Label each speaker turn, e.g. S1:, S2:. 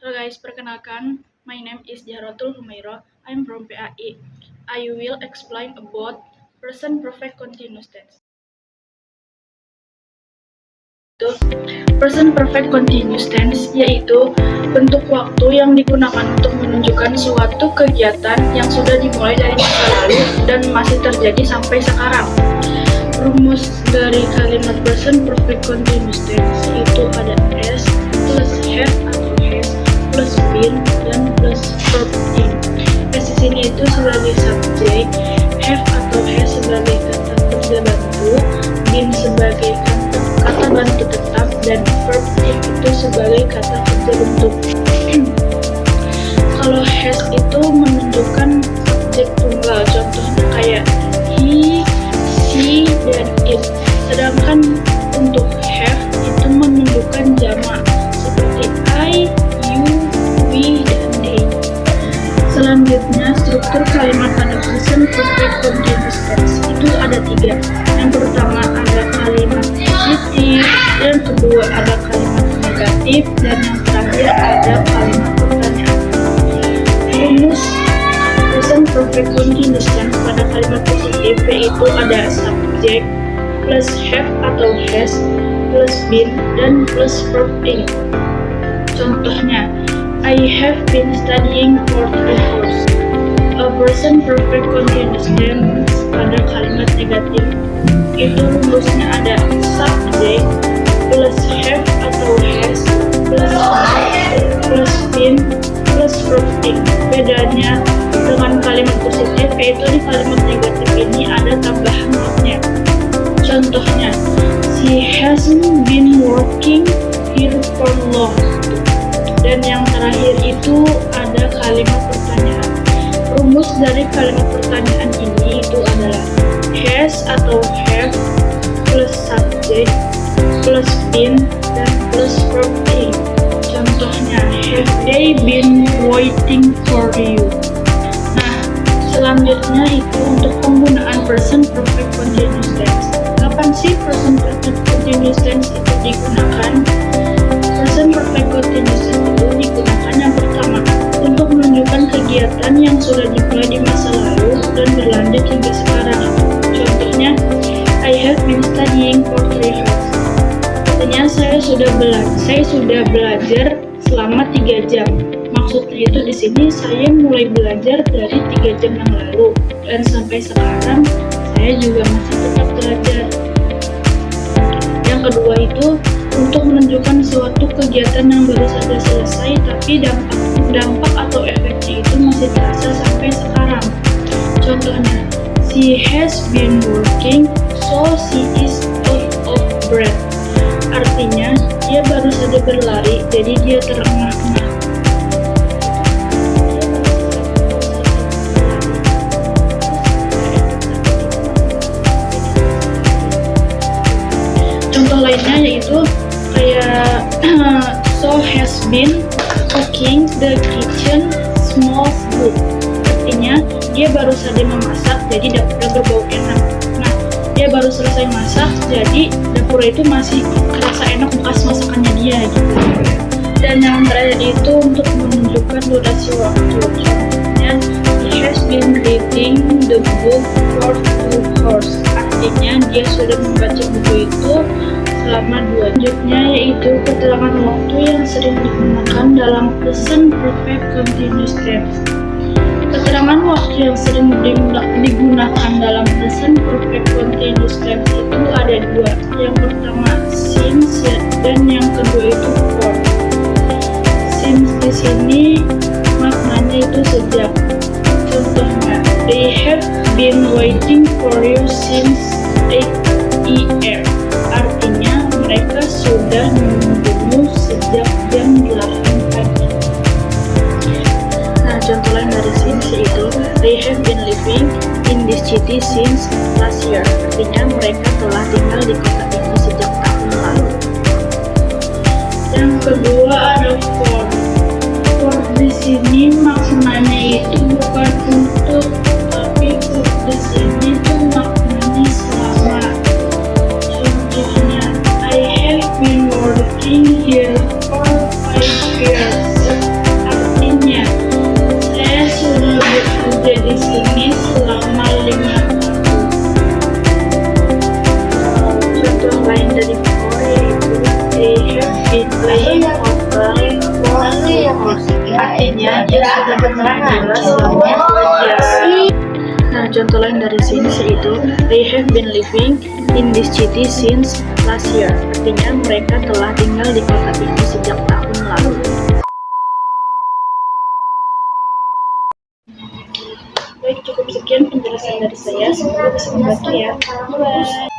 S1: Hello guys, perkenalkan, my name is Jahratul Humaira. I'm from PAI. I will explain about present perfect continuous tense. Present perfect continuous tense yaitu bentuk waktu yang digunakan untuk menunjukkan suatu kegiatan yang sudah dimulai dari masa lalu dan masih terjadi sampai sekarang. Rumus dari kalimat present perfect continuous tense itu ada S plus have atau has plus been dan plus verb in. S di sini itu sebagai subjek, have atau has sebagai kata kerja bantu, been sebagai kata bantu tetap, dan verb in itu sebagai kata kerja bentuk. Kalau has itu menunjukkan subjek tunggal, contohnya kayak he, she, dan it. Sedangkan untuk have itu menunjukkan jamak seperti I, you, we, dan they. Selanjutnya, struktur kalimat pada present perfect continuous tense itu ada 3. Yang pertama ada kalimat positif, yang kedua ada kalimat negatif, dan yang terakhir ada kalimat pertanyaan. Rumus present perfect continuous tense pada kalimat positif yaitu ada subjek plus have atau has plus been dan plus verb in. Contohnya, I have been studying for 3 hours. A present perfect continuous tense pada kalimat negatif itu rumusnya ada subjek plus have atau has plus been plus verb in. Bedanya dengan kalimat positif yaitu di kalimat negatif ini ada tambahan notnya. Contohnya, she hasn't been working here for long. Dan yang terakhir itu ada kalimat pertanyaan. Rumus dari kalimat pertanyaan ini itu adalah has atau have plus subject plus been dan plus verb in. Contohnya, have they been waiting for you? Nah, selanjutnya itu untuk penggunaan present perfect continuous tense. Kapan sih present perfect continuous tense itu digunakan? Present perfect continuous tense itu digunakan yang pertama untuk menunjukkan kegiatan yang sudah dimulai di masa lalu dan berlanjut hingga sekarang. Contohnya, I have been studying for 3 hours. Artinya saya sudah belajar selama 3 jam. Maksudnya itu di sini saya mulai belajar dari 3 jam yang lalu dan sampai sekarang saya juga masih tetap belajar. Yang kedua itu untuk menunjukkan suatu kegiatan yang baru saja selesai tapi dampak atau efeknya itu masih terasa sampai sekarang. Contohnya, she has been working so she is out of breath. Artinya dia baru saja berlari jadi dia terengah-engah. Contoh lainnya yaitu kayak so has been cooking the kitchen smells good. Artinya dia baru saja memasak jadi dapurnya berbau enak. Nah, dia baru selesai masak jadi dapur itu masih kerasa enak bekas masakannya dia gitu. Dan yang terakhir itu untuk menunjukkan durasi waktu. Contohnya, he has been reading the book for 2 hours. Artinya dia sudah membaca buku itu selama 2 jam. Selanjutnya yaitu keterangan waktu yang sering digunakan dalam present perfect continuous tense. Keterangan waktu yang sering digunakan dalam present perfect continuous tense itu ada 2. Yang pertama since dan yang kedua itu for. Since di sini maknanya itu sejak. Contohnya, they have been waiting for you since 8 AM. Artinya mereka sudah menunggumu sejak jam 8 pagi. Nah, contoh lain dari since itu, they have been living in this city since last year. Artinya mereka telah tinggal di kota ini sejak tahun lalu. Yang kedua ada for. For di sini maknanya itu bukan untuk, tapi for di sini itu maknanya selama. Contohnya, I have been working here for 5 years. adalah selama ya. Nah, contoh lain dari since yaitu they have been living in this city since last year. Artinya mereka telah tinggal di kota ini sejak tahun lalu. Baik, cukup sekian penjelasan dari saya. Semoga bisa membantu ya. Bye.